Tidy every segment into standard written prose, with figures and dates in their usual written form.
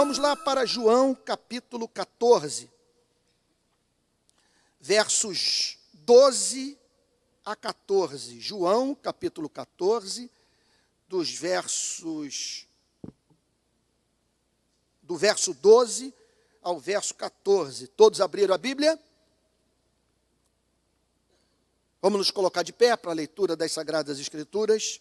Vamos lá para João capítulo 14, versos 12 a 14. João capítulo 14, do verso 12 ao verso 14. Todos abriram a Bíblia? Vamos nos colocar de pé para a leitura das Sagradas Escrituras.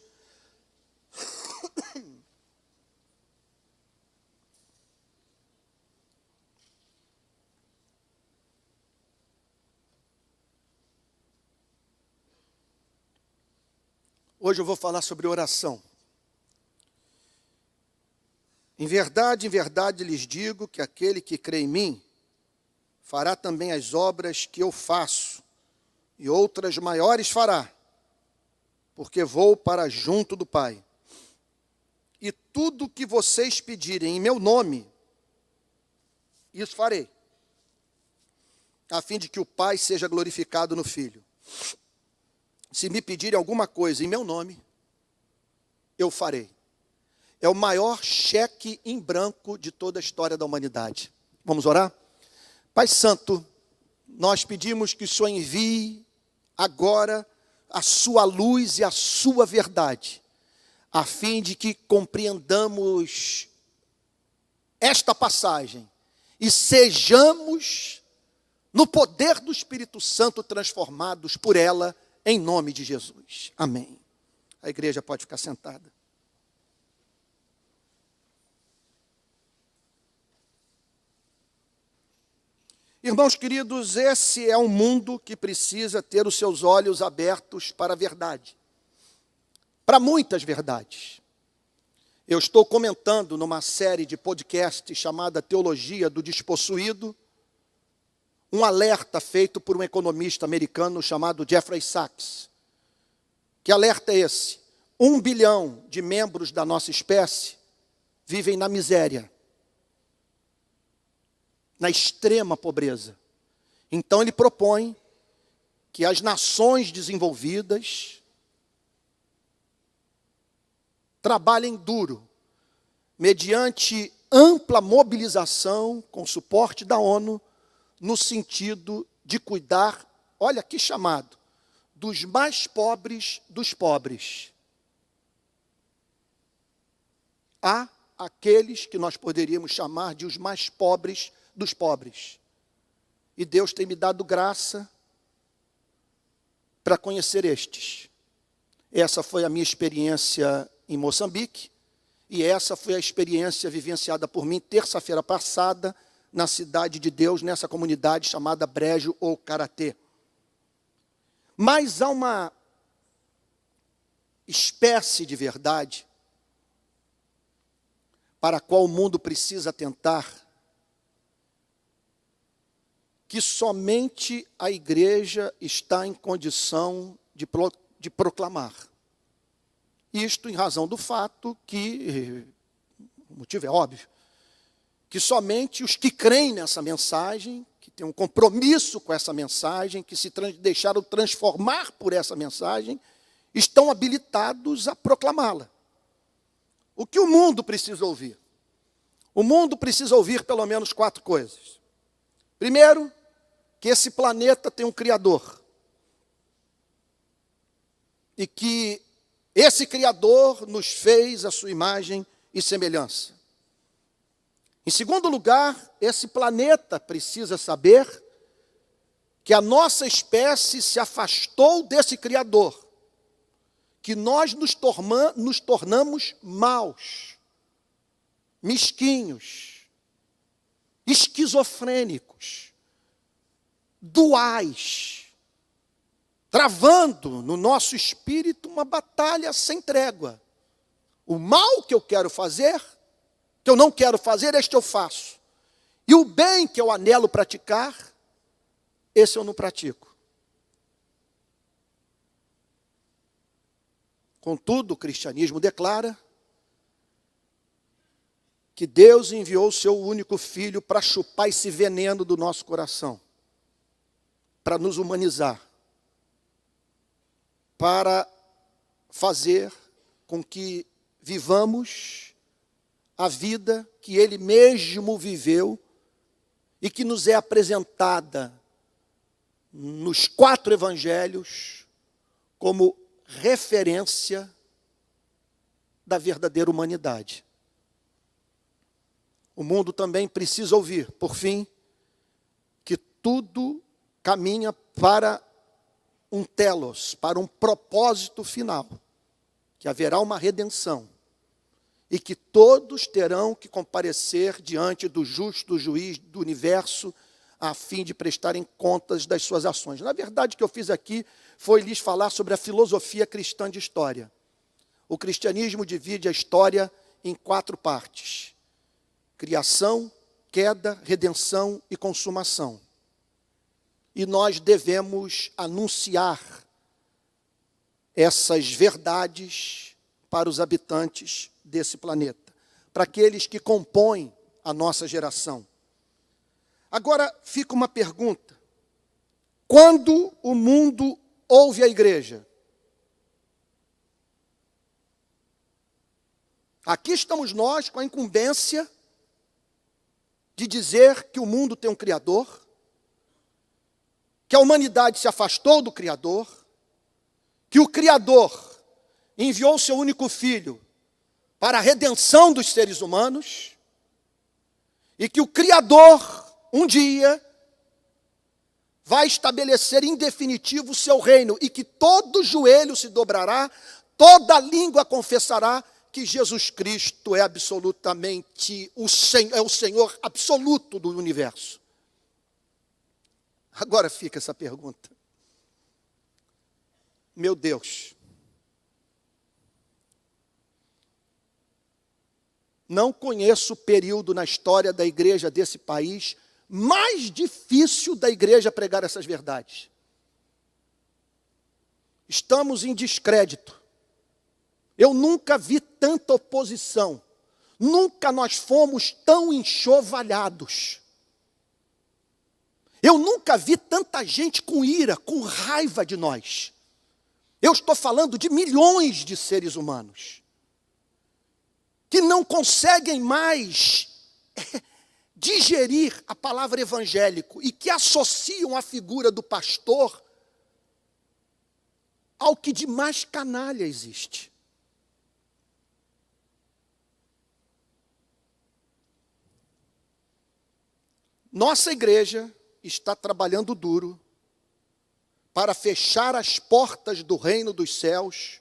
Hoje eu vou falar sobre oração. Em verdade lhes digo que aquele que crê em mim fará também as obras que eu faço, e outras maiores fará, porque vou para junto do Pai. E tudo que vocês pedirem em meu nome, isso farei, a fim de que o Pai seja glorificado no Filho. Se me pedirem alguma coisa em meu nome, eu farei. É o maior cheque em branco de toda a história da humanidade. Vamos orar? Pai Santo, nós pedimos que o Senhor envie agora a sua luz e a sua verdade, a fim de que compreendamos esta passagem e sejamos, no poder do Espírito Santo, transformados por ela, em nome de Jesus. Amém. A igreja pode ficar sentada. Irmãos queridos, esse é um mundo que precisa ter os seus olhos abertos para a verdade. Para muitas verdades. Eu estou comentando numa série de podcasts chamada Teologia do Despossuído, um alerta feito por um economista americano chamado Jeffrey Sachs. Que alerta é esse? 1 bilhão de membros da nossa espécie vivem na miséria, na extrema pobreza. Então ele propõe que as nações desenvolvidas trabalhem duro, mediante ampla mobilização com suporte da ONU, no sentido de cuidar, olha que chamado, dos mais pobres dos pobres. Há aqueles que nós poderíamos chamar de os mais pobres dos pobres. E Deus tem me dado graça para conhecer estes. Essa foi a minha experiência em Moçambique, e essa foi a experiência vivenciada por mim terça-feira passada, na Cidade de Deus, nessa comunidade chamada Brejo ou Karatê. Mas há uma espécie de verdade para a qual o mundo precisa atentar, que somente a igreja está em condição de proclamar. Isto em razão do fato que, o motivo é óbvio, que somente os que creem nessa mensagem, que têm um compromisso com essa mensagem, que se deixaram transformar por essa mensagem, estão habilitados a proclamá-la. O que o mundo precisa ouvir? O mundo precisa ouvir pelo menos 4 coisas. Primeiro, que esse planeta tem um Criador. E que esse Criador nos fez a sua imagem e semelhança. Em segundo lugar, esse planeta precisa saber que a nossa espécie se afastou desse Criador, que nós nos tornamos maus, mesquinhos, esquizofrênicos, duais, travando no nosso espírito uma batalha sem trégua. O mal que eu quero fazer, que eu não quero fazer, este eu faço. E o bem que eu anelo praticar, esse eu não pratico. Contudo, o cristianismo declara que Deus enviou o seu único filho para chupar esse veneno do nosso coração, para nos humanizar, para fazer com que vivamos a vida que ele mesmo viveu e que nos é apresentada nos 4 evangelhos como referência da verdadeira humanidade. O mundo também precisa ouvir, por fim, que tudo caminha para um telos, para um propósito final, que haverá uma redenção e que todos terão que comparecer diante do justo juiz do universo a fim de prestarem contas das suas ações. Na verdade, o que eu fiz aqui foi lhes falar sobre a filosofia cristã de história. O cristianismo divide a história em 4 partes: criação, queda, redenção e consumação. E nós devemos anunciar essas verdades para os habitantes desse planeta, para aqueles que compõem a nossa geração. Agora fica uma pergunta: quando o mundo ouve a igreja? Aqui estamos nós com a incumbência de dizer que o mundo tem um Criador, que a humanidade se afastou do Criador, que o Criador enviou seu único Filho para a redenção dos seres humanos, e que o Criador, um dia, vai estabelecer em definitivo o seu reino, e que todo joelho se dobrará, toda língua confessará que Jesus Cristo é absolutamente o Senhor absoluto do universo. Agora fica essa pergunta. Meu Deus, não conheço período na história da igreja desse país mais difícil da igreja pregar essas verdades. Estamos em descrédito. Eu nunca vi tanta oposição. Nunca nós fomos tão enxovalhados. Eu nunca vi tanta gente com ira, com raiva de nós. Eu estou falando de milhões de seres humanos que não conseguem mais digerir a palavra evangélico e que associam a figura do pastor ao que de mais canalha existe. Nossa igreja está trabalhando duro para fechar as portas do reino dos céus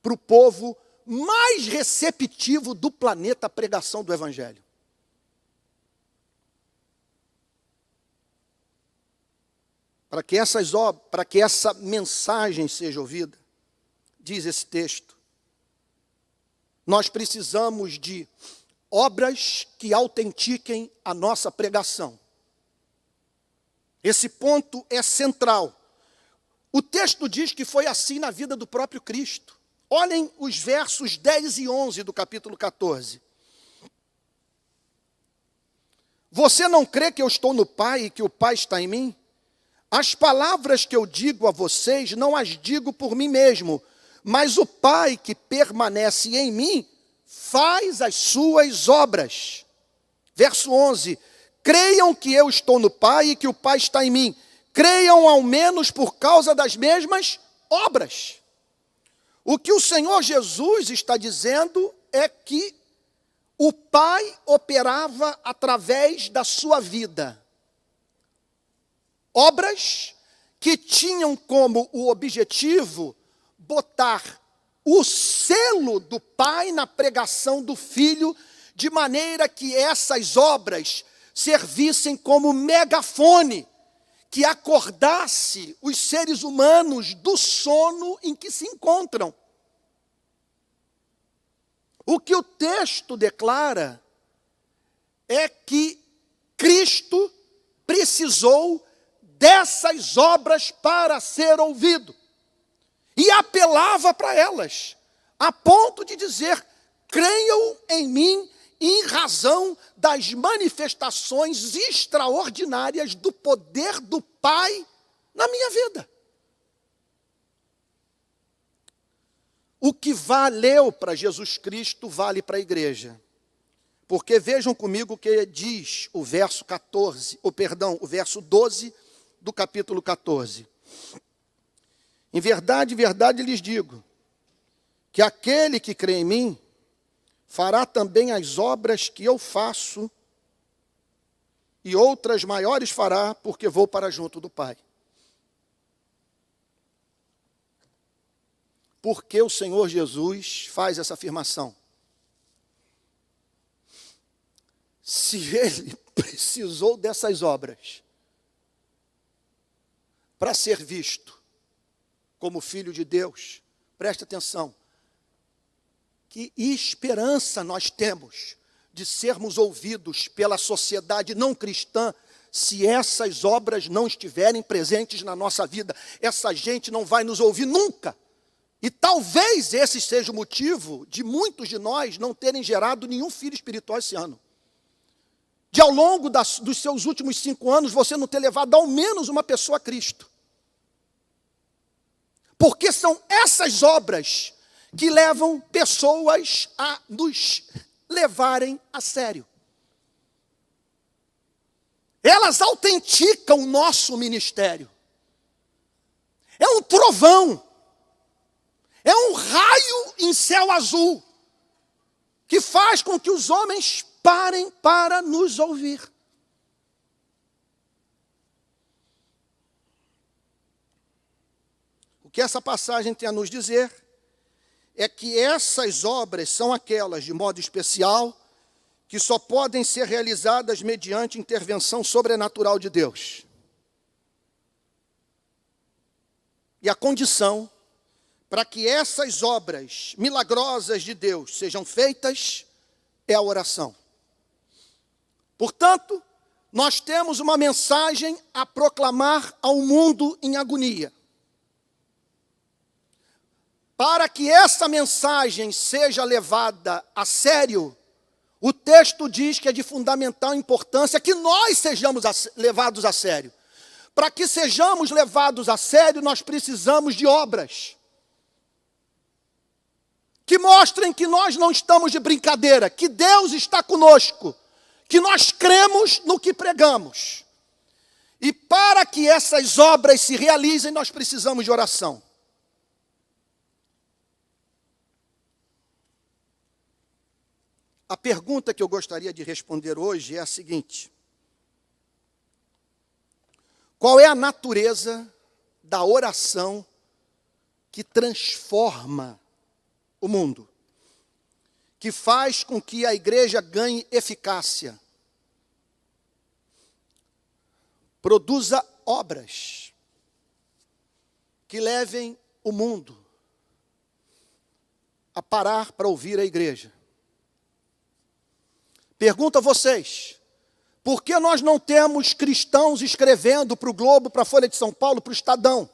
para o povo mais receptivo do planeta à pregação do evangelho. Para que essa mensagem seja ouvida, diz esse texto, nós precisamos de obras que autentiquem a nossa pregação. Esse ponto é central. O texto diz que foi assim na vida do próprio Cristo. Olhem os versos 10 e 11 do capítulo 14. Você não crê que eu estou no Pai e que o Pai está em mim? As palavras que eu digo a vocês, não as digo por mim mesmo, mas o Pai que permanece em mim, faz as suas obras. Verso 11. Creiam que eu estou no Pai e que o Pai está em mim. Creiam ao menos por causa das mesmas obras. O que o Senhor Jesus está dizendo é que o Pai operava através da sua vida obras que tinham como o objetivo botar o selo do Pai na pregação do Filho, de maneira que essas obras servissem como megafone, que acordasse os seres humanos do sono em que se encontram. O que o texto declara é que Cristo precisou dessas obras para ser ouvido. E apelava para elas, a ponto de dizer: creiam em mim em razão das manifestações extraordinárias do poder do Pai na minha vida. O que valeu para Jesus Cristo, vale para a igreja. Porque vejam comigo o que diz o verso 14, o verso 12 do capítulo 14. Em verdade lhes digo, que aquele que crê em mim, fará também as obras que eu faço, e outras maiores fará, porque vou para junto do Pai. Por que o Senhor Jesus faz essa afirmação? Se ele precisou dessas obras para ser visto como Filho de Deus, preste atenção, que esperança nós temos de sermos ouvidos pela sociedade não cristã se essas obras não estiverem presentes na nossa vida. Essa gente não vai nos ouvir nunca. E talvez esse seja o motivo de muitos de nós não terem gerado nenhum filho espiritual esse ano. De ao longo dos seus últimos 5 anos, você não ter levado ao menos uma pessoa a Cristo. Porque são essas obras que levam pessoas a nos levarem a sério. Elas autenticam o nosso ministério. É um trovão. É um raio em céu azul que faz com que os homens parem para nos ouvir. O que essa passagem tem a nos dizer é que essas obras são aquelas, de modo especial, que só podem ser realizadas mediante intervenção sobrenatural de Deus. E a condição para que essas obras milagrosas de Deus sejam feitas é a oração. Portanto, nós temos uma mensagem a proclamar ao mundo em agonia. Para que essa mensagem seja levada a sério, o texto diz que é de fundamental importância que nós sejamos levados a sério. Para que sejamos levados a sério, nós precisamos de obras que mostrem que nós não estamos de brincadeira, que Deus está conosco, que nós cremos no que pregamos. E para que essas obras se realizem, nós precisamos de oração. A pergunta que eu gostaria de responder hoje é a seguinte: qual é a natureza da oração que transforma o mundo, que faz com que a igreja ganhe eficácia, produza obras que levem o mundo a parar para ouvir a igreja? Pergunto a vocês, por que nós não temos cristãos escrevendo para o Globo, para a Folha de São Paulo, para o Estadão?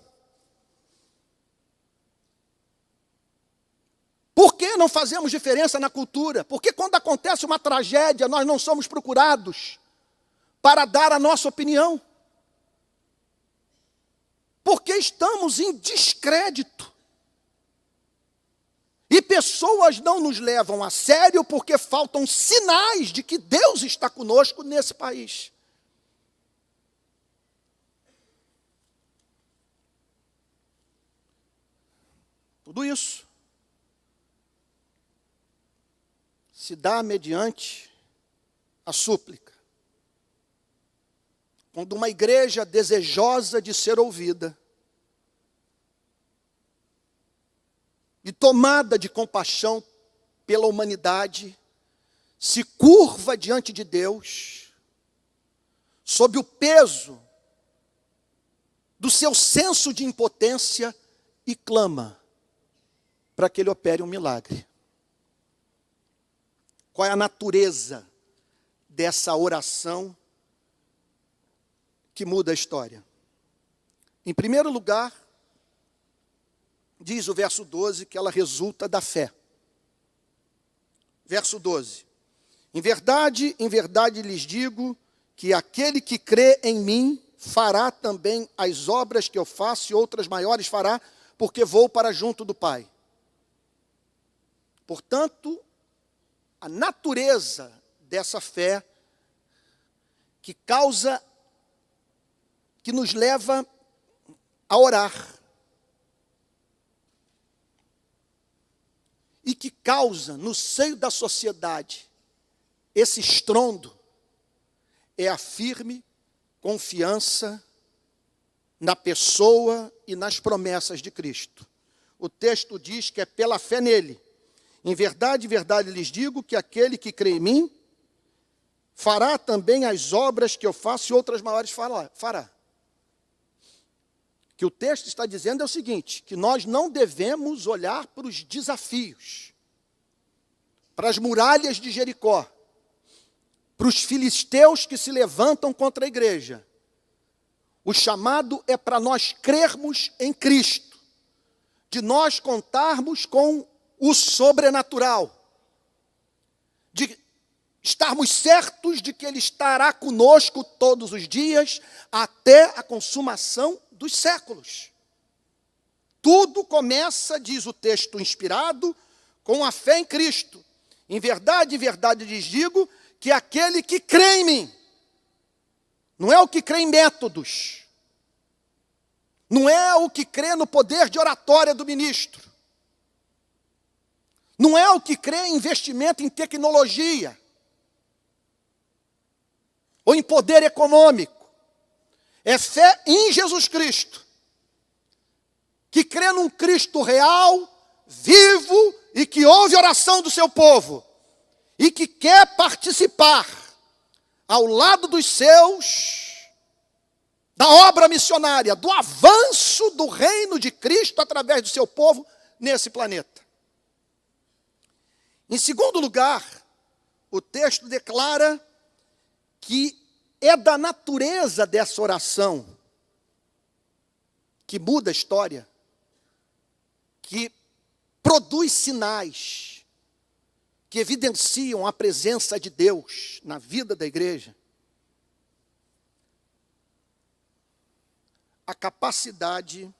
Por que não fazemos diferença na cultura? Por que quando acontece uma tragédia, nós não somos procurados para dar a nossa opinião? Porque estamos em descrédito. E pessoas não nos levam a sério porque faltam sinais de que Deus está conosco nesse país. Tudo isso se dá mediante a súplica. Quando uma igreja desejosa de ser ouvida e tomada de compaixão pela humanidade, se curva diante de Deus, sob o peso do seu senso de impotência e clama para que Ele opere um milagre. Qual é a natureza dessa oração que muda a história? Em primeiro lugar, diz o verso 12 que ela resulta da fé. Verso 12. Em verdade lhes digo que aquele que crê em mim fará também as obras que eu faço e outras maiores fará, porque vou para junto do Pai. Portanto, a natureza dessa fé que causa, que nos leva a orar. E que causa no seio da sociedade esse estrondo, é a firme confiança na pessoa e nas promessas de Cristo. O texto diz que é pela fé nele. Em verdade, lhes digo que aquele que crê em mim fará também as obras que eu faço e outras maiores fará. Que o texto está dizendo é o seguinte, que nós não devemos olhar para os desafios, para as muralhas de Jericó, para os filisteus que se levantam contra a igreja. O chamado é para nós crermos em Cristo, de nós contarmos com o sobrenatural, de estarmos certos de que Ele estará conosco todos os dias, até a consumação dos séculos. Tudo começa, diz o texto inspirado, com a fé em Cristo. Em verdade lhes digo que aquele que crê em mim, não é o que crê em métodos, não é o que crê no poder de oratória do ministro, não é o que crê em investimento em tecnologia, ou em poder econômico, é fé em Jesus Cristo, que crê num Cristo real, vivo e que ouve a oração do seu povo e que quer participar ao lado dos seus da obra missionária, do avanço do reino de Cristo através do seu povo nesse planeta. Em segundo lugar, o texto declara que é da natureza dessa oração que muda a história, que produz sinais, que evidenciam a presença de Deus na vida da igreja. A capacidade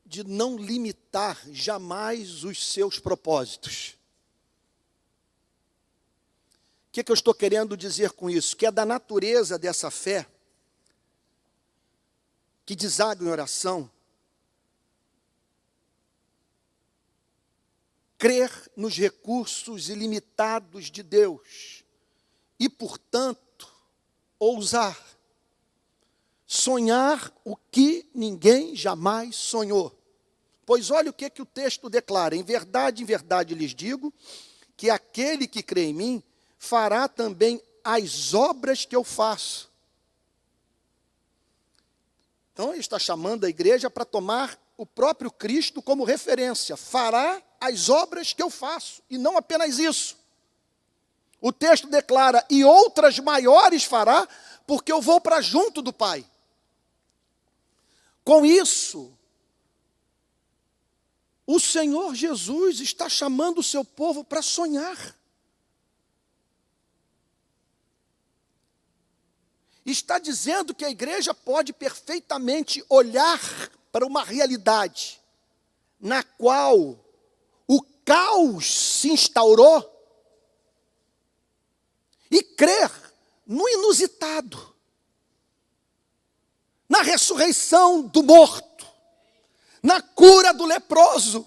de não limitar jamais os seus propósitos. O que eu estou querendo dizer com isso? Que é da natureza dessa fé que deságua em oração, crer nos recursos ilimitados de Deus e, portanto, ousar, sonhar o que ninguém jamais sonhou. Pois olha o que o texto declara: em verdade lhes digo, que aquele que crê em mim fará também as obras que eu faço. Então ele está chamando a igreja para tomar o próprio Cristo como referência. Fará as obras que eu faço, e não apenas isso. O texto declara, e outras maiores fará, porque eu vou para junto do Pai. Com isso, o Senhor Jesus está chamando o seu povo para sonhar. Está dizendo que a igreja pode perfeitamente olhar para uma realidade na qual o caos se instaurou e crer no inusitado, na ressurreição do morto, na cura do leproso,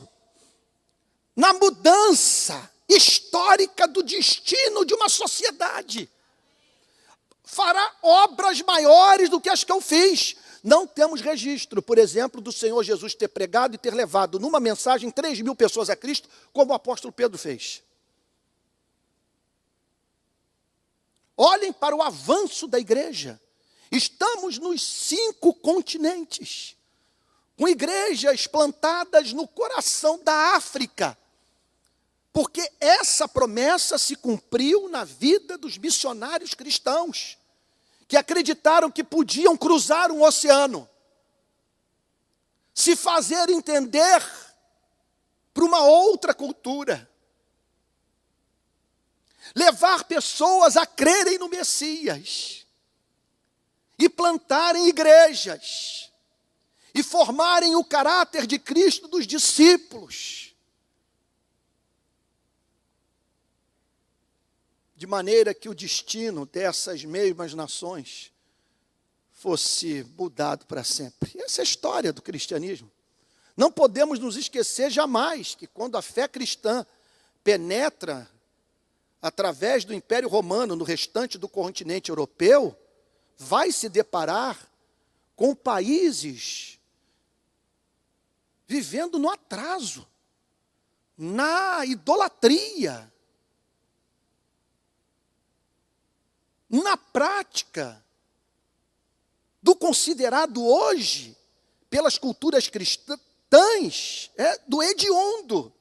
na mudança histórica do destino de uma sociedade. Fará obras maiores do que as que eu fiz. Não temos registro, por exemplo, do Senhor Jesus ter pregado e ter levado numa mensagem 3.000 pessoas a Cristo, como o apóstolo Pedro fez. Olhem para o avanço da igreja. Estamos nos 5 continentes, com igrejas plantadas no coração da África, porque essa promessa se cumpriu na vida dos missionários cristãos, que acreditaram que podiam cruzar um oceano, se fazer entender para uma outra cultura, levar pessoas a crerem no Messias, e plantarem igrejas, e formarem o caráter de Cristo dos discípulos, de maneira que o destino dessas mesmas nações fosse mudado para sempre. Essa é a história do cristianismo. Não podemos nos esquecer jamais que quando a fé cristã penetra através do Império Romano no restante do continente europeu, vai se deparar com países vivendo no atraso, na idolatria, na prática do considerado hoje, pelas culturas cristãs, do hediondo.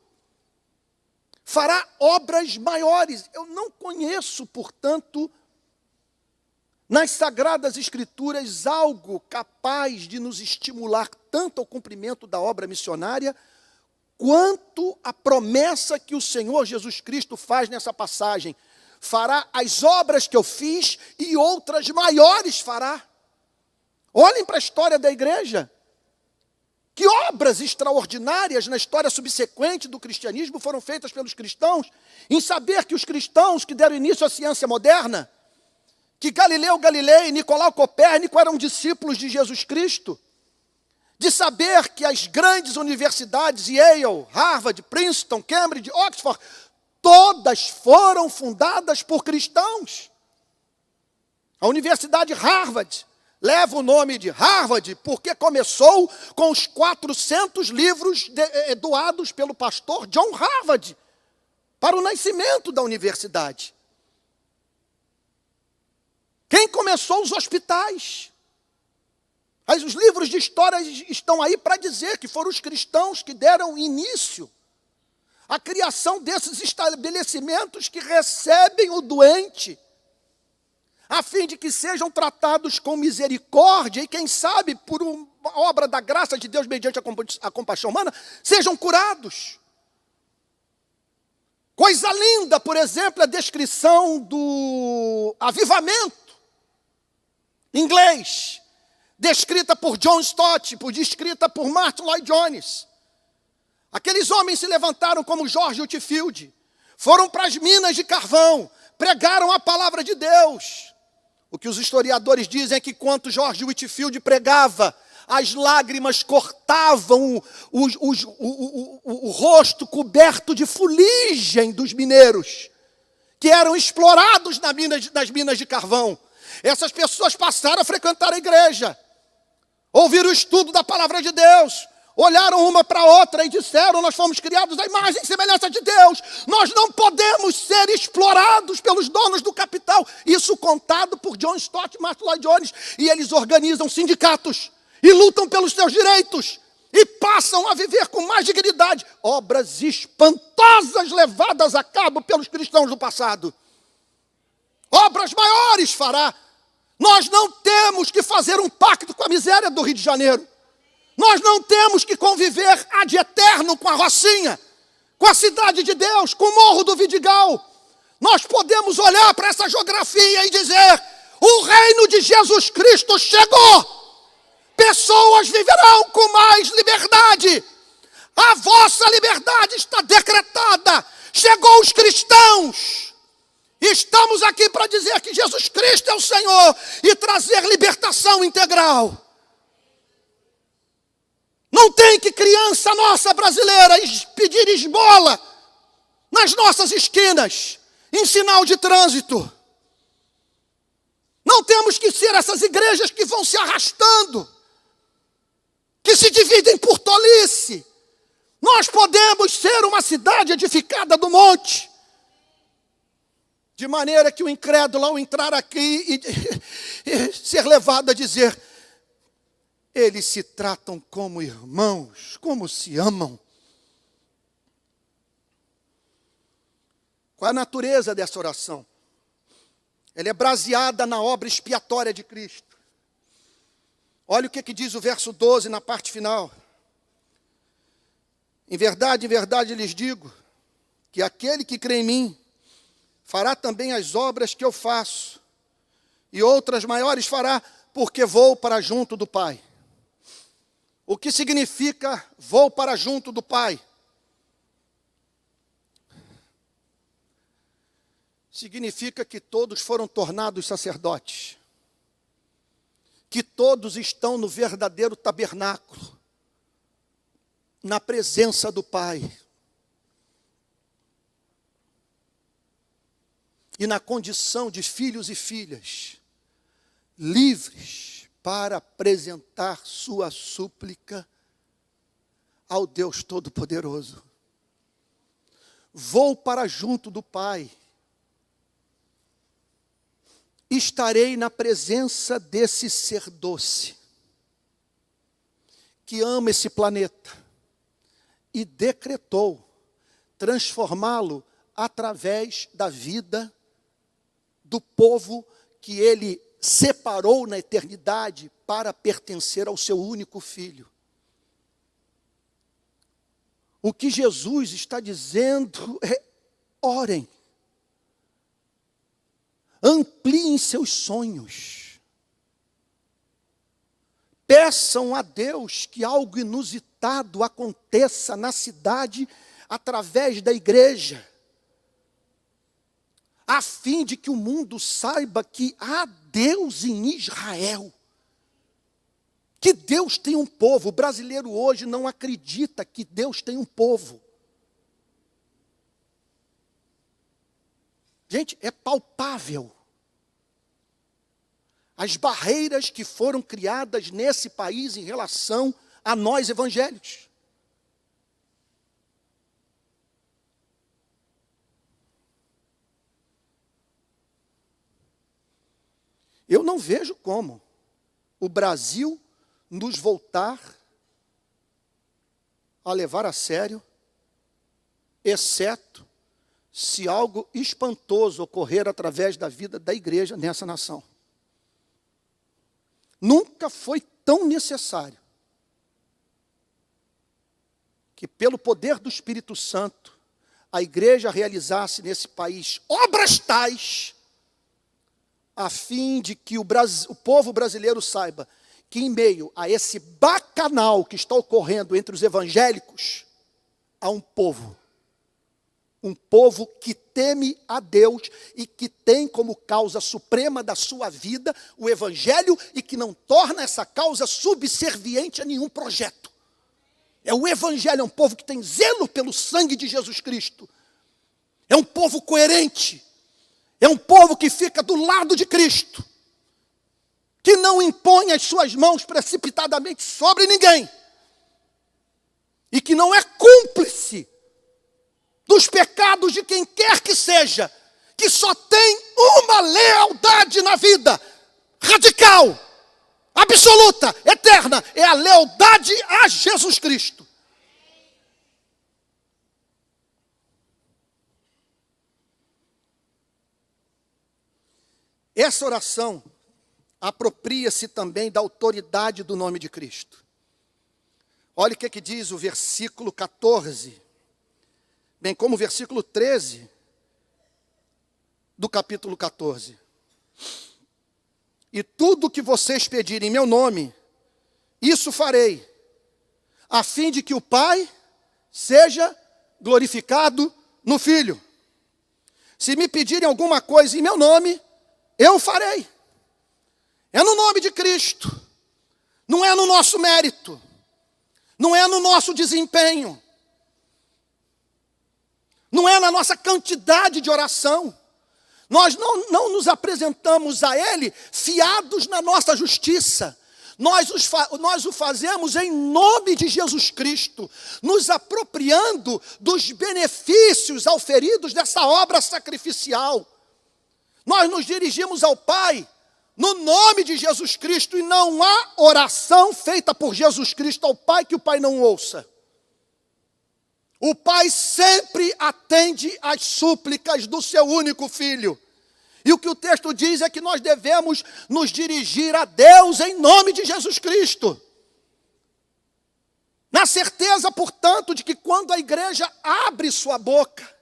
Fará obras maiores. Eu não conheço, portanto, nas Sagradas Escrituras, algo capaz de nos estimular tanto ao cumprimento da obra missionária, quanto a promessa que o Senhor Jesus Cristo faz nessa passagem. Fará as obras que eu fiz e outras maiores fará. Olhem para a história da igreja. Que obras extraordinárias na história subsequente do cristianismo foram feitas pelos cristãos, em saber que os cristãos que deram início à ciência moderna, que Galileu Galilei e Nicolau Copérnico eram discípulos de Jesus Cristo, de saber que as grandes universidades, Yale, Harvard, Princeton, Cambridge, Oxford, todas foram fundadas por cristãos. A Universidade Harvard leva o nome de Harvard porque começou com os 400 livros doados pelo pastor John Harvard para o nascimento da universidade. Quem começou os hospitais? Os livros de história estão aí para dizer que foram os cristãos que deram início à criação desses estabelecimentos que recebem o doente, a fim de que sejam tratados com misericórdia e, quem sabe, por uma obra da graça de Deus, mediante a compaixão humana, sejam curados. Coisa linda, por exemplo, a descrição do avivamento inglês, descrita por John Stott, descrita por Martin Lloyd Jones. Aqueles homens se levantaram como George Whitefield, foram para as minas de carvão, pregaram a palavra de Deus. O que os historiadores dizem é que quando George Whitefield pregava, as lágrimas cortavam o rosto coberto de fuligem dos mineiros, que eram explorados nas minas de carvão. Essas pessoas passaram a frequentar a igreja, ouviram o estudo da palavra de Deus, olharam uma para a outra e disseram: nós fomos criados à imagem e semelhança de Deus, nós não podemos ser explorados pelos donos do capital. Isso contado por John Stott e Martin Lloyd Jones. E eles organizam sindicatos e lutam pelos seus direitos e passam a viver com mais dignidade. Obras espantosas levadas a cabo pelos cristãos do passado. Obras maiores fará. Nós não temos que fazer um pacto com a miséria do Rio de Janeiro. Nós não temos que conviver ad eterno com a Rocinha, com a Cidade de Deus, com o Morro do Vidigal. Nós podemos olhar para essa geografia e dizer: o reino de Jesus Cristo chegou. Pessoas viverão com mais liberdade. A vossa liberdade está decretada. Chegou os cristãos. Estamos aqui para dizer que Jesus Cristo é o Senhor e trazer libertação integral. Não tem que criança nossa brasileira pedir esmola nas nossas esquinas, em sinal de trânsito. Não temos que ser essas igrejas que vão se arrastando, que se dividem por tolice. Nós podemos ser uma cidade edificada do monte, de maneira que o incrédulo, ao entrar aqui e ser levado a dizer: eles se tratam como irmãos, como se amam. Qual é a natureza dessa oração? Ela é baseada na obra expiatória de Cristo. Olha o que diz o verso 12 na parte final. Em verdade lhes digo, que aquele que crê em mim, fará também as obras que eu faço, e outras maiores fará, porque vou para junto do Pai. O que significa vou para junto do Pai? significa que todos foram tornados sacerdotes, que todos estão no verdadeiro tabernáculo, na presença do Pai, e na condição de filhos e filhas, livres para apresentar sua súplica ao Deus Todo-Poderoso. Vou para junto do Pai, estarei na presença desse ser doce, que ama esse planeta, e decretou transformá-lo através da vida do povo que ele separou na eternidade para pertencer ao seu único filho. O que Jesus está dizendo é: orem, ampliem seus sonhos, peçam a Deus que algo inusitado aconteça na cidade através da igreja, a fim de que o mundo saiba que há Deus em Israel, que Deus tem um povo. O brasileiro hoje não acredita que Deus tem um povo. Gente, é palpável as barreiras que foram criadas nesse país em relação a nós evangélicos. Eu não vejo como o Brasil nos voltar a levar a sério, exceto se algo espantoso ocorrer através da vida da igreja nessa nação. Nunca foi tão necessário que, pelo poder do Espírito Santo, a igreja realizasse nesse país obras tais, a fim de que o povo brasileiro saiba que, em meio a esse bacanal que está ocorrendo entre os evangélicos, há um povo que teme a Deus e que tem como causa suprema da sua vida o evangelho e que não torna essa causa subserviente a nenhum projeto. É o evangelho, é um povo que tem zelo pelo sangue de Jesus Cristo. É um povo coerente. É um povo que fica do lado de Cristo, que não impõe as suas mãos precipitadamente sobre ninguém, e que não é cúmplice dos pecados de quem quer que seja, que só tem uma lealdade na vida, radical, absoluta, eterna, é a lealdade a Jesus Cristo. Essa oração apropria-se também da autoridade do nome de Cristo. Olha o que diz o versículo 14, bem como o versículo 13 do capítulo 14. E tudo que vocês pedirem em meu nome, isso farei, a fim de que o Pai seja glorificado no Filho. Se me pedirem alguma coisa em meu nome, eu farei. É no nome de Cristo. Não é no nosso mérito. Não é no nosso desempenho. Não é na nossa quantidade de oração. Nós não nos apresentamos a Ele fiados na nossa justiça. Nós o fazemos em nome de Jesus Cristo, nos apropriando dos benefícios auferidos dessa obra sacrificial. Nós nos dirigimos ao Pai no nome de Jesus Cristo, e não há oração feita por Jesus Cristo ao Pai que o Pai não ouça. O Pai sempre atende às súplicas do seu único Filho. E o que o texto diz é que nós devemos nos dirigir a Deus em nome de Jesus Cristo. Na certeza, portanto, de que quando a igreja abre sua boca,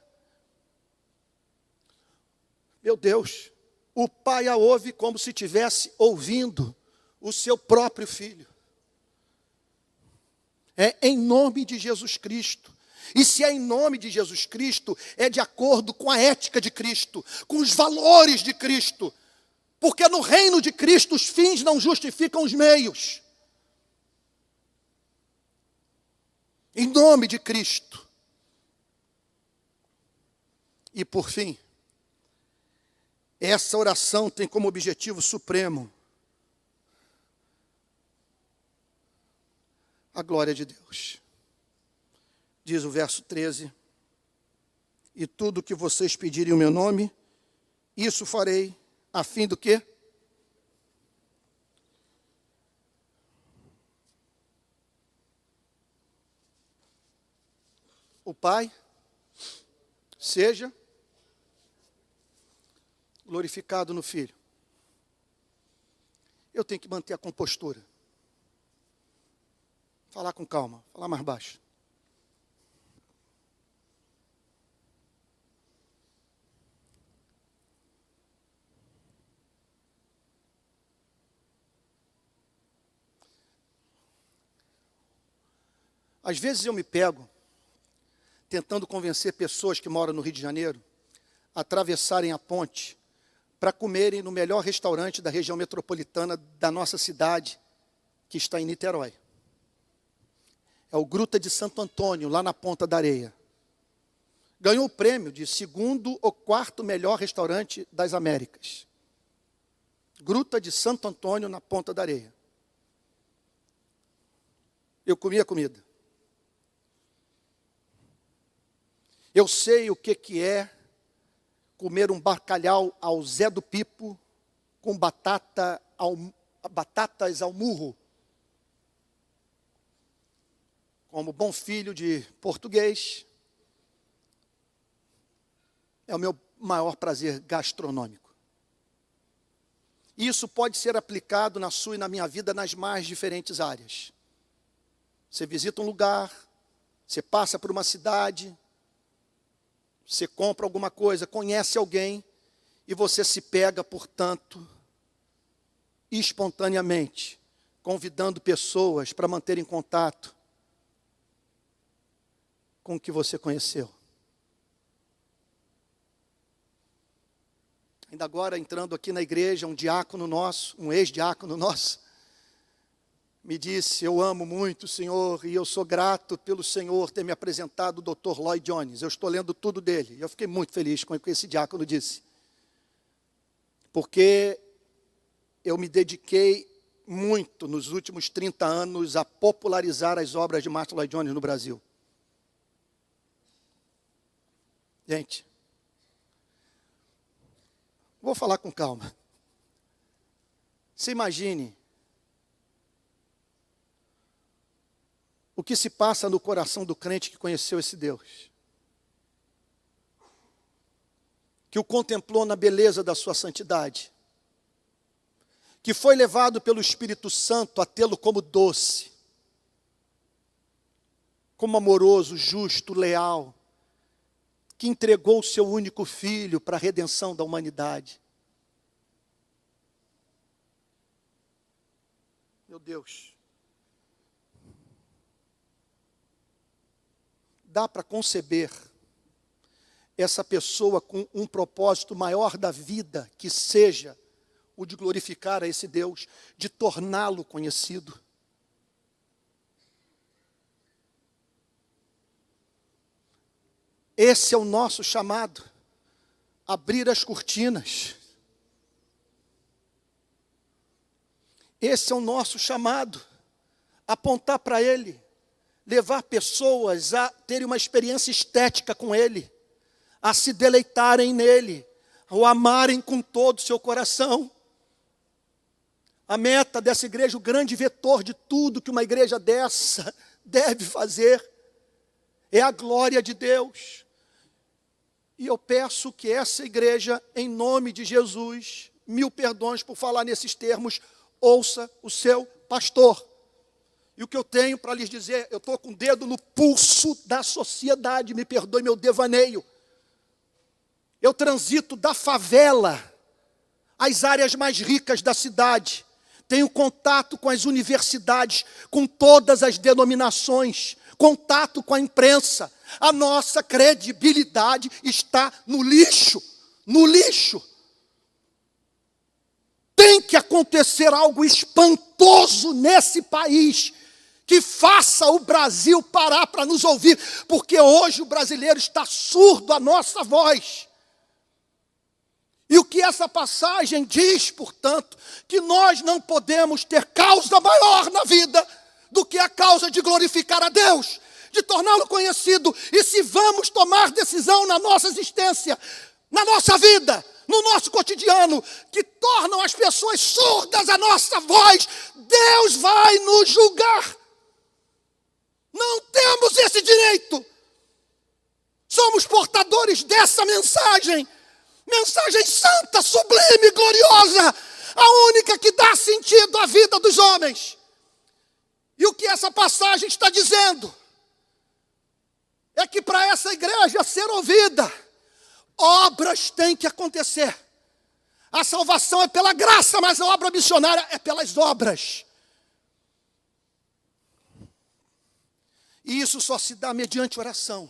meu Deus, o Pai a ouve como se estivesse ouvindo o seu próprio Filho. É em nome de Jesus Cristo, E se é em nome de Jesus Cristo, é de acordo com a ética de Cristo, com os valores de Cristo. Porque no reino de Cristo os fins não justificam os meios. Em nome de Cristo. E por fim, essa oração tem como objetivo supremo a glória de Deus. Diz o verso 13: e tudo que vocês pedirem em meu nome, isso farei, a fim do quê? O Pai seja glorificado no Filho. Eu tenho que manter a compostura. Falar com calma, falar mais baixo. Às vezes eu me pego tentando convencer pessoas que moram no Rio de Janeiro a atravessarem a ponte para comerem no melhor restaurante da região metropolitana da nossa cidade, que está em Niterói. É o Gruta de Santo Antônio, lá na Ponta da Areia. Ganhou o prêmio de 2º ou 4º melhor restaurante das Américas. Gruta de Santo Antônio, na Ponta da Areia. Eu comi a comida. Eu sei o que é comer um bacalhau ao Zé do Pipo com batatas ao murro. Como bom filho de português, é o meu maior prazer gastronômico. Isso pode ser aplicado na sua e na minha vida nas mais diferentes áreas. Você visita um lugar, você passa por uma cidade, você compra alguma coisa, conhece alguém, e você se pega, portanto, espontaneamente, convidando pessoas para manterem contato com o que você conheceu. Ainda agora, entrando aqui na igreja, um diácono nosso, um ex-diácono nosso, me disse: eu amo muito o Senhor e eu sou grato pelo Senhor ter me apresentado o Dr. Lloyd Jones. Eu estou lendo tudo dele. Eu fiquei muito feliz com o que esse diácono disse. Porque eu me dediquei muito nos últimos 30 anos a popularizar as obras de Martin Lloyd Jones no Brasil. Gente, vou falar com calma. Se imagine o que se passa no coração do crente que conheceu esse Deus, que o contemplou na beleza da sua santidade, que foi levado pelo Espírito Santo a tê-lo como doce, como amoroso, justo, leal, que entregou o seu único filho para a redenção da humanidade. Meu Deus. Dá para conceber essa pessoa com um propósito maior da vida, que seja o de glorificar a esse Deus, de torná-lo conhecido. Esse é o nosso chamado, abrir as cortinas. Esse é o nosso chamado, apontar para Ele, levar pessoas a terem uma experiência estética com Ele, a se deleitarem nele, a o amarem com todo o seu coração. A meta dessa igreja, o grande vetor de tudo que uma igreja dessa deve fazer, é a glória de Deus. E eu peço que essa igreja, em nome de Jesus, 1000 perdões por falar nesses termos, ouça o seu pastor. E o que eu tenho para lhes dizer, eu estou com o dedo no pulso da sociedade, me perdoe meu devaneio. Eu transito da favela às áreas mais ricas da cidade. Tenho contato com as universidades, com todas as denominações, contato com a imprensa. A nossa credibilidade está no lixo. No lixo. Tem que acontecer algo espantoso nesse país que faça o Brasil parar para nos ouvir, porque hoje o brasileiro está surdo à nossa voz. E o que essa passagem diz, portanto, que nós não podemos ter causa maior na vida do que a causa de glorificar a Deus, de torná-lo conhecido. E se vamos tomar decisão na nossa existência, na nossa vida, no nosso cotidiano, que tornam as pessoas surdas à nossa voz, Deus vai nos julgar. Não temos esse direito. Somos portadores dessa mensagem. Mensagem santa, sublime, gloriosa. A única que dá sentido à vida dos homens. E o que essa passagem está dizendo? É que para essa igreja ser ouvida, obras têm que acontecer. A salvação é pela graça, mas a obra missionária é pelas obras. E isso só se dá mediante oração.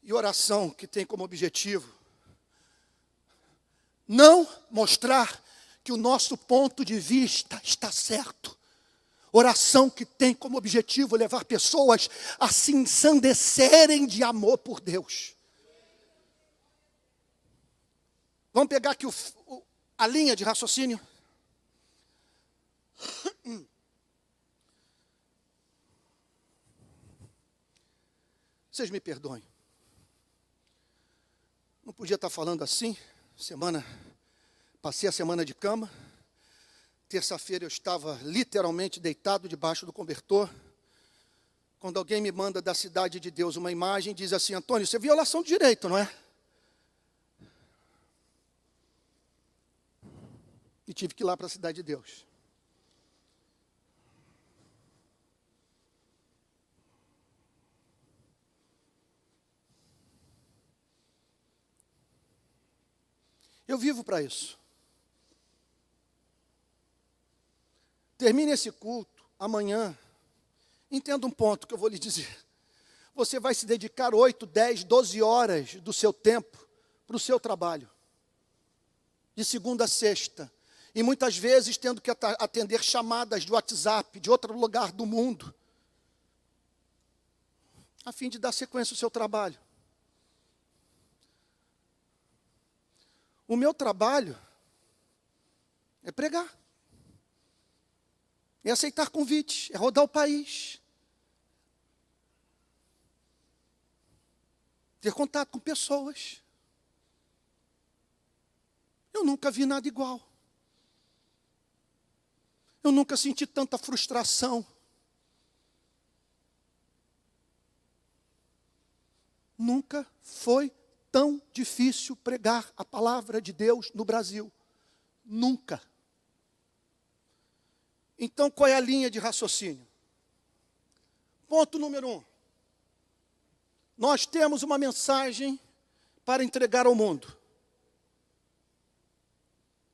E oração que tem como objetivo não mostrar que o nosso ponto de vista está certo. Oração que tem como objetivo levar pessoas a se ensandecerem de amor por Deus. Vamos pegar aqui a linha de raciocínio. Vocês me perdoem. Não podia estar falando assim. Passei a semana de cama. Terça-feira eu estava literalmente deitado debaixo do cobertor. Quando alguém me manda da cidade de Deus uma imagem, diz assim: Antônio, isso é violação de direito, não é? E tive que ir lá para a cidade de Deus. Eu vivo para isso. Termine esse culto amanhã. Entenda um ponto que eu vou lhe dizer. Você vai se dedicar 8, 10, 12 horas do seu tempo para o seu trabalho. De segunda a sexta. E muitas vezes tendo que atender chamadas de WhatsApp, de outro lugar do mundo, a fim de dar sequência ao seu trabalho. O meu trabalho é pregar. É aceitar convites, é rodar o país. Ter contato com pessoas. Eu nunca vi nada igual. Eu nunca senti tanta frustração. Nunca foi tão difícil pregar a palavra de Deus no Brasil. Nunca. Então, qual é a linha de raciocínio? Ponto número 1. Nós temos uma mensagem para entregar ao mundo.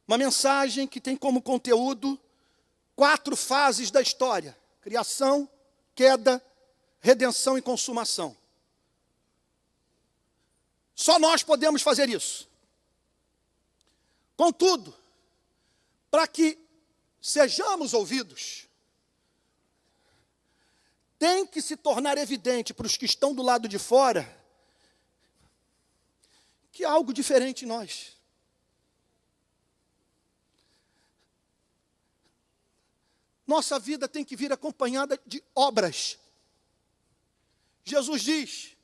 Uma mensagem que tem como conteúdo 4 fases da história: criação, queda, redenção e consumação. Só nós podemos fazer isso. Contudo, para que sejamos ouvidos, tem que se tornar evidente para os que estão do lado de fora que há algo diferente em nós. Nossa vida tem que vir acompanhada de obras. Jesus diz: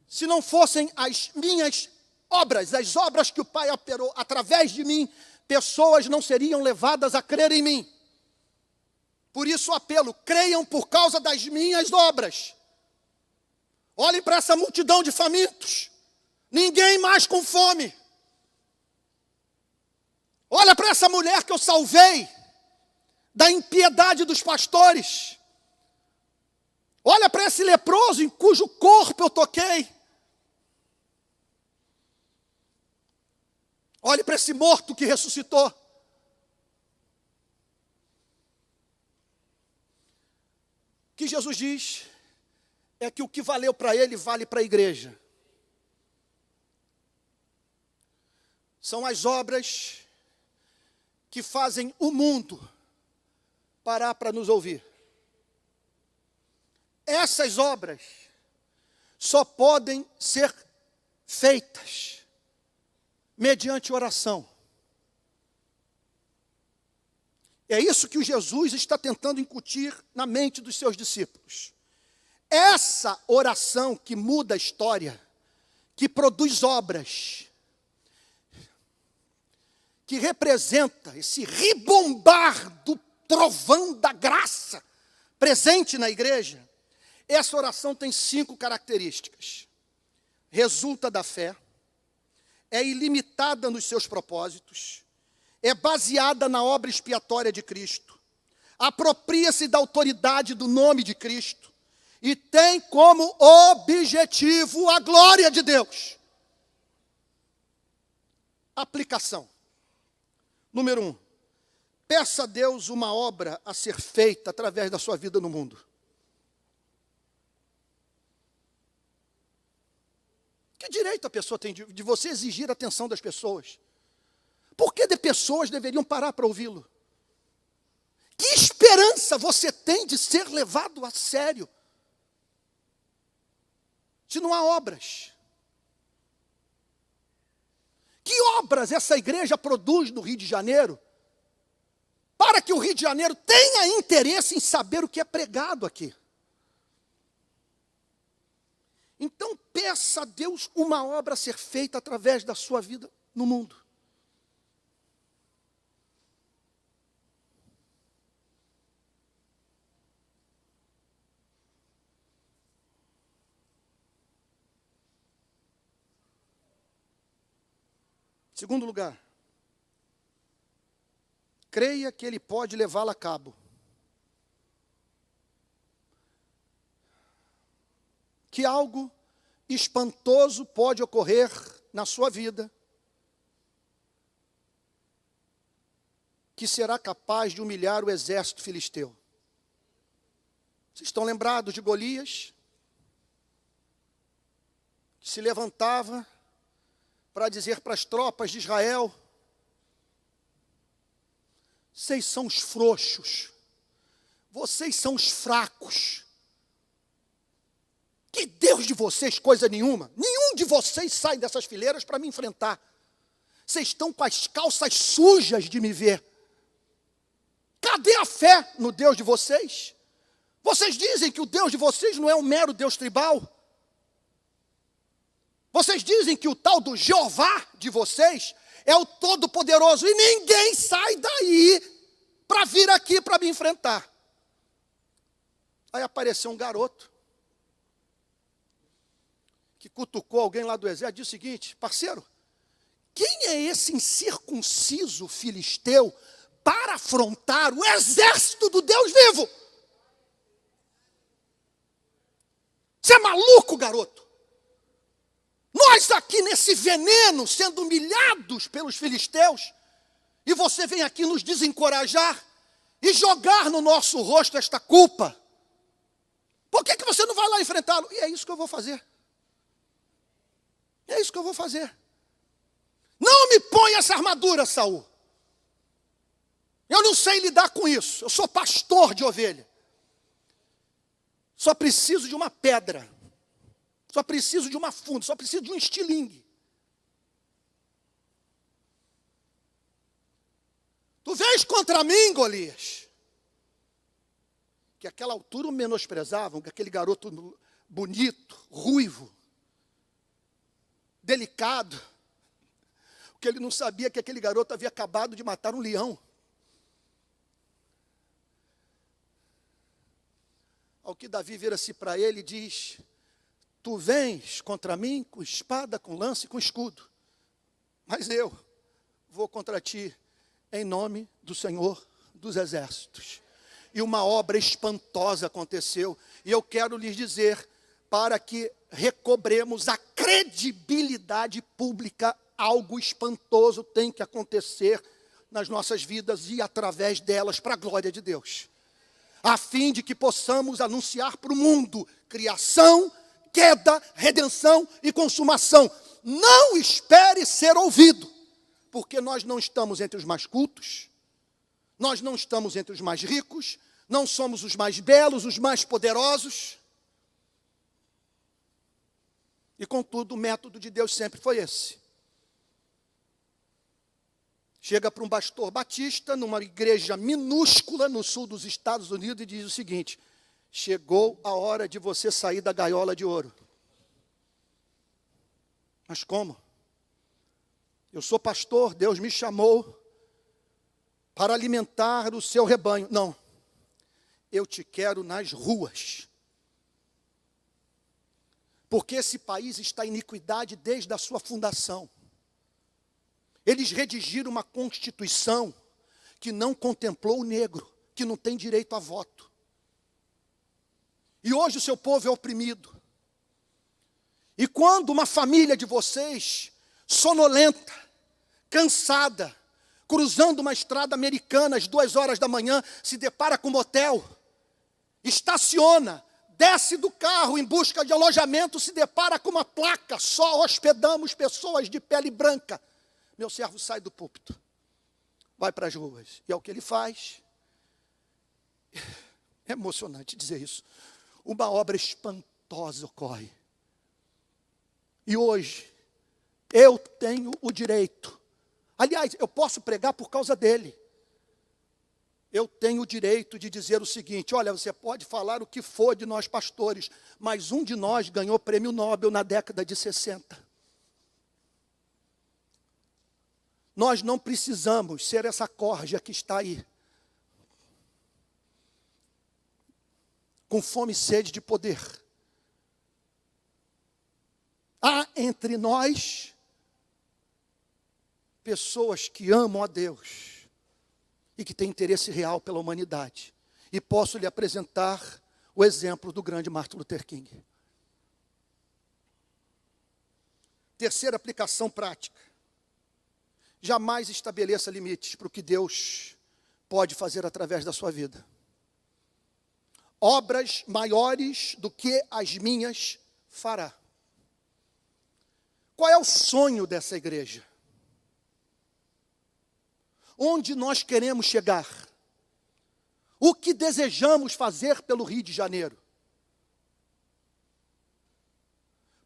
se não fossem as minhas obras, as obras que o Pai operou através de mim, pessoas não seriam levadas a crer em mim. Por isso o apelo: creiam por causa das minhas obras. Olhem para essa multidão de famintos. Ninguém mais com fome. Olha para essa mulher que eu salvei da impiedade dos pastores. Olha para esse leproso em cujo corpo eu toquei. Olhe para esse morto que ressuscitou. Jesus diz é que o que valeu para ele, vale para a igreja. São as obras que fazem o mundo parar para nos ouvir. Essas obras só podem ser feitas mediante oração. É isso que o Jesus está tentando incutir na mente dos seus discípulos. Essa oração que muda a história, que produz obras, que representa esse ribombar do trovão da graça presente na igreja, essa oração tem 5 características. Resulta da fé, é ilimitada nos seus propósitos, é baseada na obra expiatória de Cristo, apropria-se da autoridade do nome de Cristo e tem como objetivo a glória de Deus. Aplicação. Número 1. Peça a Deus uma obra a ser feita através da sua vida no mundo. Que direito a pessoa tem de você exigir a atenção das pessoas? Por que de pessoas deveriam parar para ouvi-lo? Que esperança você tem de ser levado a sério? Se não há obras. Que obras essa igreja produz no Rio de Janeiro? Para que o Rio de Janeiro tenha interesse em saber o que é pregado aqui. Então peça a Deus uma obra a ser feita através da sua vida no mundo. Segundo lugar, creia que Ele pode levá-la a cabo. Que algo espantoso pode ocorrer na sua vida, que será capaz de humilhar o exército filisteu. Vocês estão lembrados de Golias? Que se levantava para dizer para as tropas de Israel: vocês são os frouxos, vocês são os fracos. Que Deus de vocês, coisa nenhuma. Nenhum de vocês sai dessas fileiras para me enfrentar. Vocês estão com as calças sujas de me ver. Cadê a fé no Deus de vocês? Vocês dizem que o Deus de vocês não é um mero Deus tribal. Vocês dizem que o tal do Jeová de vocês é o Todo-Poderoso. E ninguém sai daí para vir aqui para me enfrentar. Aí apareceu um garoto que cutucou alguém lá do exército e disse o seguinte: parceiro, quem é esse incircunciso filisteu para afrontar o exército do Deus vivo? Você é maluco, garoto? Nós aqui nesse veneno, sendo humilhados pelos filisteus, e você vem aqui nos desencorajar e jogar no nosso rosto esta culpa. Por que você não vai lá enfrentá-lo? E é isso que eu vou fazer. É isso que eu vou fazer. Não me ponha essa armadura, Saul. Eu não sei lidar com isso. Eu sou pastor de ovelha. Só preciso de uma pedra. Só preciso de uma funda. Só preciso de um estilingue. Tu vens contra mim, Golias? Que àquela altura o menosprezavam, que aquele garoto bonito, ruivo, delicado, porque ele não sabia que aquele garoto havia acabado de matar um leão. Ao que Davi vira-se para ele e diz: tu vens contra mim com espada, com lança e com escudo, mas eu vou contra ti em nome do Senhor dos Exércitos. E uma obra espantosa aconteceu, e eu quero lhes dizer, para que recobremos a credibilidade pública, algo espantoso tem que acontecer nas nossas vidas e através delas para a glória de Deus. a fim de que possamos anunciar para o mundo criação, queda, redenção e consumação. Não espere ser ouvido, porque nós não estamos entre os mais cultos, nós não estamos entre os mais ricos, não somos os mais belos, os mais poderosos. E contudo, o método de Deus sempre foi esse. Chega para um pastor batista, numa igreja minúscula no sul dos Estados Unidos, e diz o seguinte: chegou a hora de você sair da gaiola de ouro. Mas como? Eu sou pastor, Deus me chamou para alimentar o seu rebanho. Não, eu te quero nas ruas. Porque esse país está em iniquidade desde a sua fundação. Eles redigiram uma constituição que não contemplou o negro, que não tem direito a voto. E hoje o seu povo é oprimido. E quando uma família de vocês, sonolenta, cansada, cruzando uma estrada americana às 2 horas da manhã, se depara com um motel, estaciona, desce do carro em busca de alojamento, se depara com uma placa: só hospedamos pessoas de pele branca. Meu servo sai do púlpito, vai para as ruas. E é o que ele faz. É emocionante dizer isso. Uma obra espantosa ocorre. E hoje, eu tenho o direito. Aliás, eu posso pregar por causa dele. Eu tenho o direito de dizer o seguinte: olha, você pode falar o que for de nós pastores, mas um de nós ganhou prêmio Nobel na década de 60. Nós não precisamos ser essa corja que está aí, com fome e sede de poder. Há entre nós pessoas que amam a Deus e que têm interesse real pela humanidade. E posso lhe apresentar o exemplo do grande Martin Luther King. Terceira aplicação prática: jamais estabeleça limites para o que Deus pode fazer através da sua vida. Obras maiores do que as minhas fará. Qual é o sonho dessa igreja? Onde nós queremos chegar? O que desejamos fazer pelo Rio de Janeiro?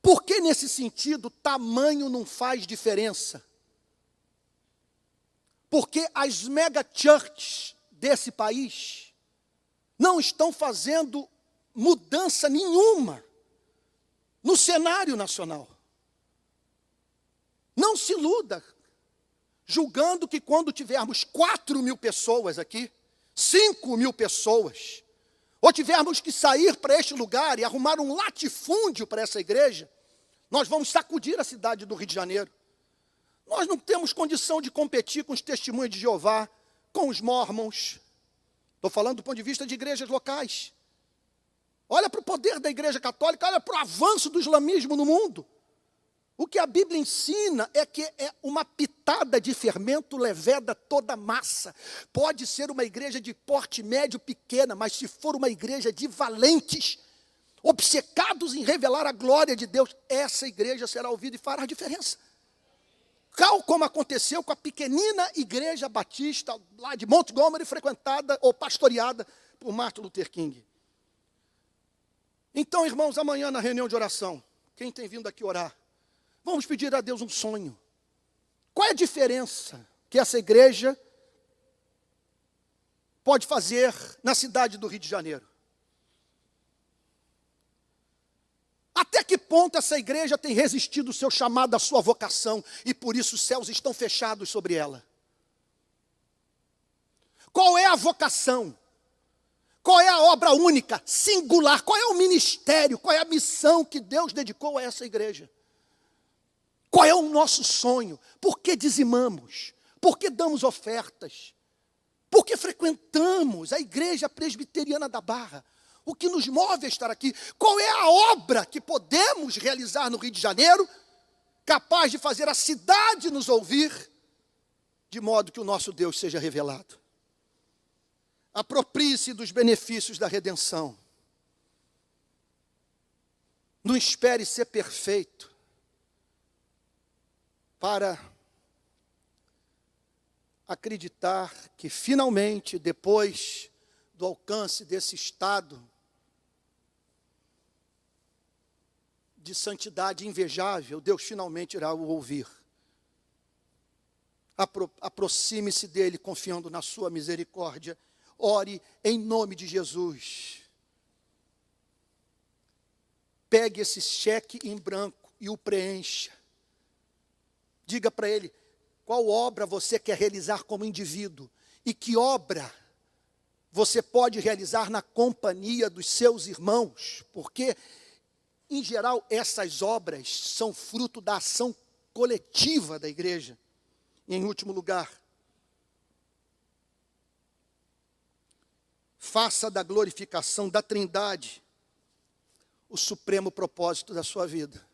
Por que, nesse sentido, tamanho não faz diferença? Porque as mega churches desse país não estão fazendo mudança nenhuma no cenário nacional. Não se iluda, julgando que quando tivermos 4.000 pessoas aqui, 5.000 pessoas, ou tivermos que sair para este lugar e arrumar um latifúndio para essa igreja, nós vamos sacudir a cidade do Rio de Janeiro. Nós não temos condição de competir com os testemunhos de Jeová, com os mormons. Estou falando do ponto de vista de igrejas locais. Olha para o poder da igreja católica, olha para o avanço do islamismo no mundo. O que a Bíblia ensina é que é uma pitada de fermento leveda toda a massa. Pode ser uma igreja de porte médio pequena, mas se for uma igreja de valentes, obcecados em revelar a glória de Deus, essa igreja será ouvida e fará diferença. Tal como aconteceu com a pequenina igreja batista lá de Montgomery, frequentada ou pastoreada por Martin Luther King. Então, irmãos, amanhã na reunião de oração, quem tem vindo aqui orar, vamos pedir a Deus um sonho. Qual é a diferença que essa igreja pode fazer na cidade do Rio de Janeiro? Até que ponto essa igreja tem resistido ao seu chamado, à sua vocação, e por isso os céus estão fechados sobre ela? Qual é a vocação? Qual é a obra única, singular? Qual é o ministério? Qual é a missão que Deus dedicou a essa igreja? Qual é o nosso sonho? Por que dizimamos? Por que damos ofertas? Por que frequentamos a igreja presbiteriana da Barra? O que nos move a estar aqui? Qual é a obra que podemos realizar no Rio de Janeiro, capaz de fazer a cidade nos ouvir, de modo que o nosso Deus seja revelado? Aproprie-se dos benefícios da redenção. Não espere ser perfeito para acreditar que finalmente, depois do alcance desse estado de santidade invejável, Deus finalmente irá o ouvir. Aproxime-se dele confiando na sua misericórdia. Ore em nome de Jesus. Pegue esse cheque em branco e o preencha. Diga para ele qual obra você quer realizar como indivíduo e que obra você pode realizar na companhia dos seus irmãos, porque, em geral, essas obras são fruto da ação coletiva da igreja. E, em último lugar, faça da glorificação da Trindade o supremo propósito da sua vida.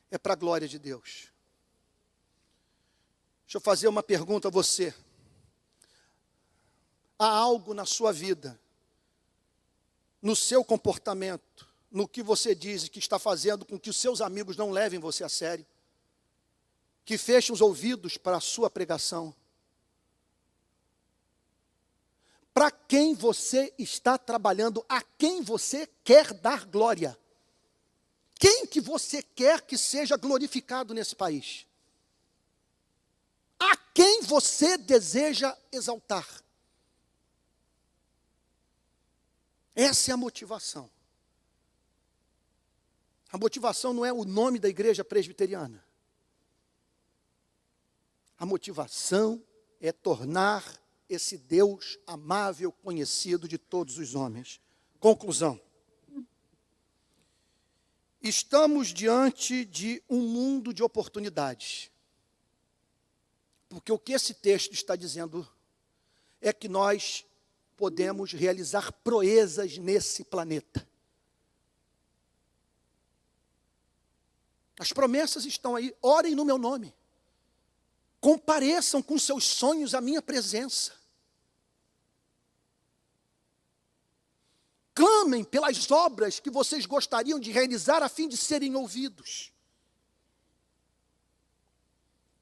É para a glória de Deus. Deixa eu fazer uma pergunta a você. Há algo na sua vida, no seu comportamento, no que você diz que está fazendo com que os seus amigos não levem você a sério, que fechem os ouvidos para a sua pregação? Para quem você está trabalhando, a quem você quer dar glória? Quem que você quer que seja glorificado nesse país? A quem você deseja exaltar? Essa é a motivação. A motivação não é o nome da igreja presbiteriana. A motivação é tornar esse Deus amável conhecido de todos os homens. Conclusão. Estamos diante de um mundo de oportunidades. Porque o que esse texto está dizendo é que nós podemos realizar proezas nesse planeta. As promessas estão aí. Orem no meu nome. Compareçam com seus sonhos à minha presença. Clamem pelas obras que vocês gostariam de realizar a fim de serem ouvidos.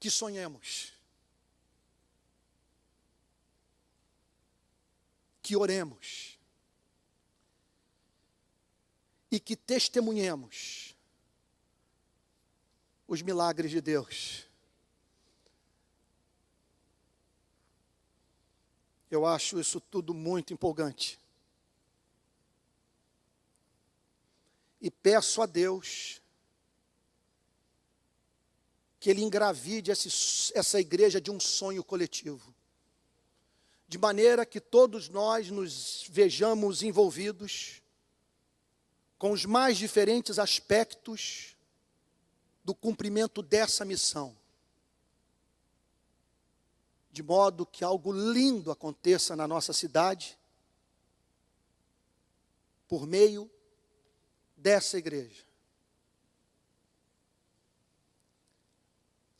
Que sonhemos. Que oremos. E que testemunhemos os milagres de Deus. Eu acho isso tudo muito empolgante. E peço a Deus que Ele engravide essa igreja de um sonho coletivo. De maneira que todos nós nos vejamos envolvidos com os mais diferentes aspectos do cumprimento dessa missão. De modo que algo lindo aconteça na nossa cidade, por meio dessa igreja.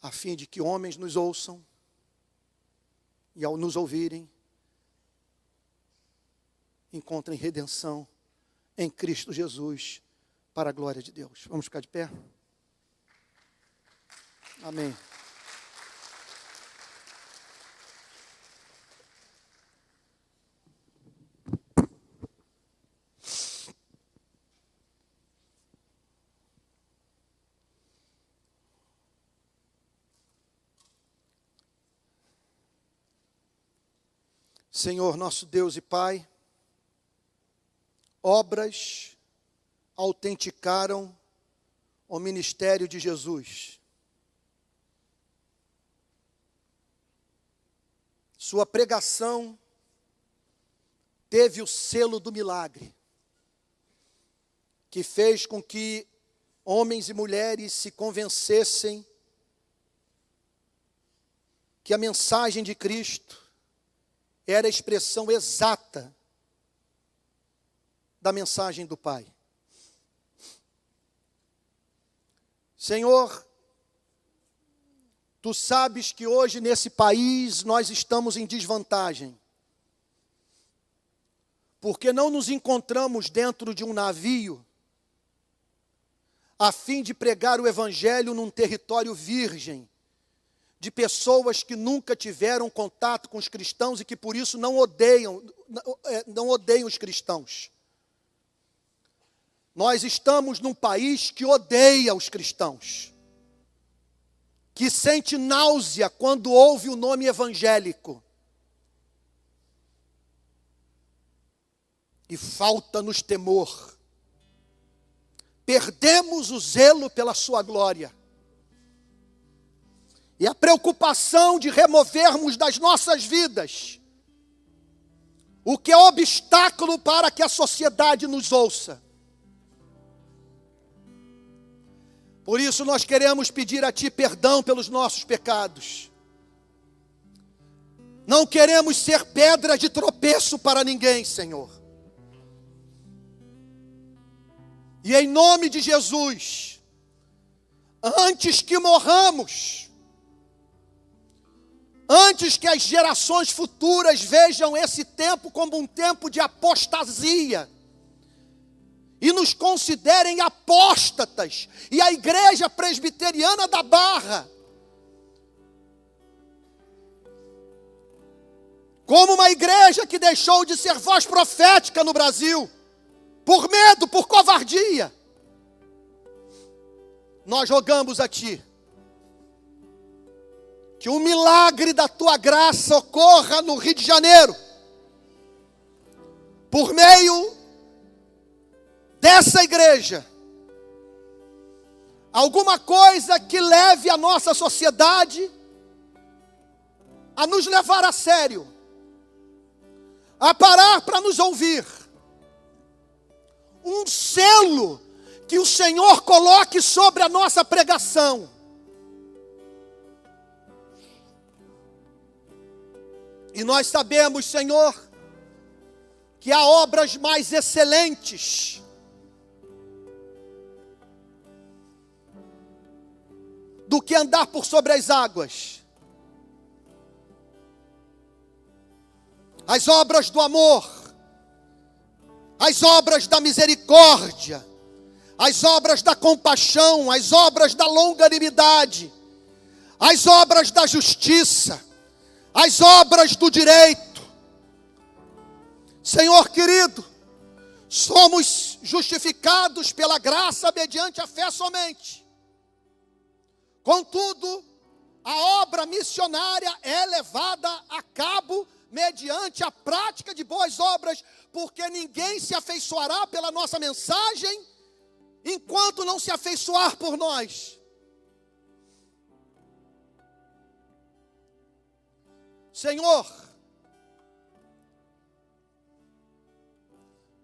A fim de que homens nos ouçam, e ao nos ouvirem, encontrem redenção em Cristo Jesus, para a glória de Deus. Vamos ficar de pé? Amém. Senhor, nosso Deus e Pai, obras autenticaram o ministério de Jesus. Sua pregação teve o selo do milagre, que fez com que homens e mulheres se convencessem que a mensagem de Cristo era a expressão exata da mensagem do Pai. Senhor, Tu sabes que hoje nesse país nós estamos em desvantagem. porque não nos encontramos dentro de um navio a fim de pregar o evangelho num território virgem, de pessoas que nunca tiveram contato com os cristãos e que por isso não odeiam os cristãos. Nós estamos num país que odeia os cristãos, que sente náusea quando ouve o nome evangélico. E falta-nos temor. Perdemos o zelo pela sua glória. E a preocupação de removermos das nossas vidas o que é obstáculo para que a sociedade nos ouça. Por isso nós queremos pedir a Ti perdão pelos nossos pecados. Não queremos ser pedra de tropeço para ninguém, Senhor. E em nome de Jesus, antes que morramos, antes que as gerações futuras vejam esse tempo como um tempo de apostasia, e nos considerem apóstatas, e a Igreja Presbiteriana da Barra, como uma igreja que deixou de ser voz profética no Brasil, por medo, por covardia, nós rogamos a Ti, que o milagre da Tua graça ocorra no Rio de Janeiro, por meio dessa igreja, alguma coisa que leve a nossa sociedade a nos levar a sério, a parar para nos ouvir. Um selo que o Senhor coloque sobre a nossa pregação. E nós sabemos, Senhor, que há obras mais excelentes do que andar por sobre as águas. As obras do amor, as obras da misericórdia, as obras da compaixão, as obras da longanimidade, as obras da justiça, as obras do direito. Senhor querido, somos justificados pela graça mediante a fé somente. Contudo, a obra missionária é levada a cabo mediante a prática de boas obras, porque ninguém se afeiçoará pela nossa mensagem enquanto não se afeiçoar por nós. Senhor,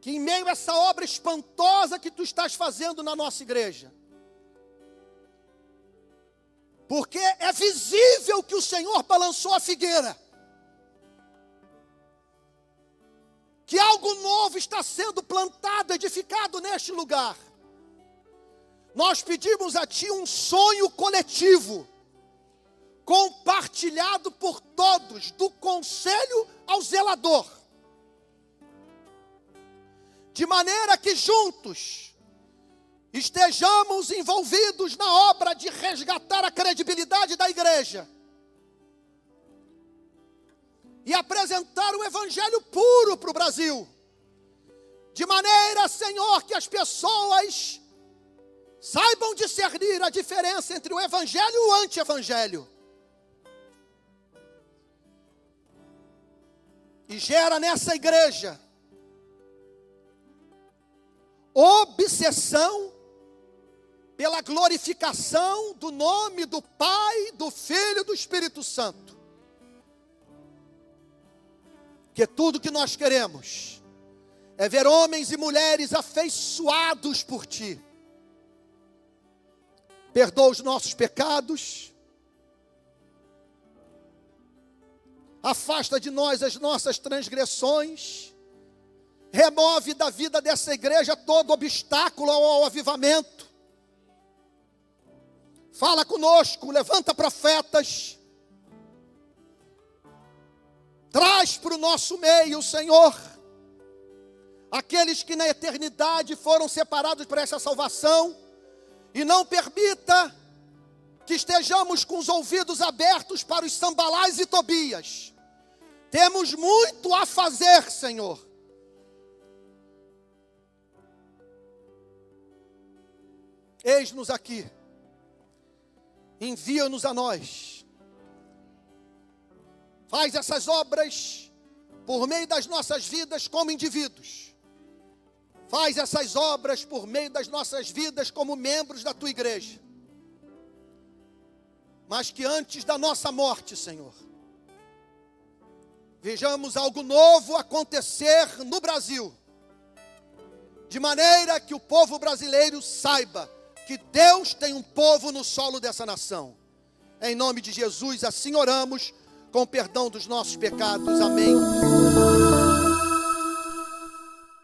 que em meio a essa obra espantosa que Tu estás fazendo na nossa igreja, porque é visível que o Senhor balançou a figueira, que algo novo está sendo plantado, edificado neste lugar. Nós pedimos a Ti um sonho coletivo, compartilhado por todos, do conselho ao zelador, de maneira que juntos estejamos envolvidos na obra de resgatar a credibilidade da igreja e apresentar o evangelho puro para o Brasil, de maneira, Senhor, que as pessoas saibam discernir a diferença entre o evangelho e o anti-evangelho. E gera nessa igreja obsessão pela glorificação do nome do Pai, do Filho e do Espírito Santo. Porque tudo que nós queremos é ver homens e mulheres afeiçoados por Ti. Perdoa os nossos pecados, afasta de nós as nossas transgressões, remove da vida dessa igreja todo obstáculo ao avivamento. Fala conosco, levanta profetas, traz para o nosso meio, Senhor, aqueles que na eternidade foram separados para essa salvação, e não permita que estejamos com os ouvidos abertos para os Sambalás e Tobias. Temos muito a fazer, Senhor. Eis-nos aqui, envia-nos a nós, faz essas obras por meio das nossas vidas como indivíduos, faz essas obras por meio das nossas vidas como membros da Tua igreja, mas que antes da nossa morte, Senhor, vejamos algo novo acontecer no Brasil, de maneira que o povo brasileiro saiba que Deus tem um povo no solo dessa nação. Em nome de Jesus, assim oramos, com perdão dos nossos pecados. Amém.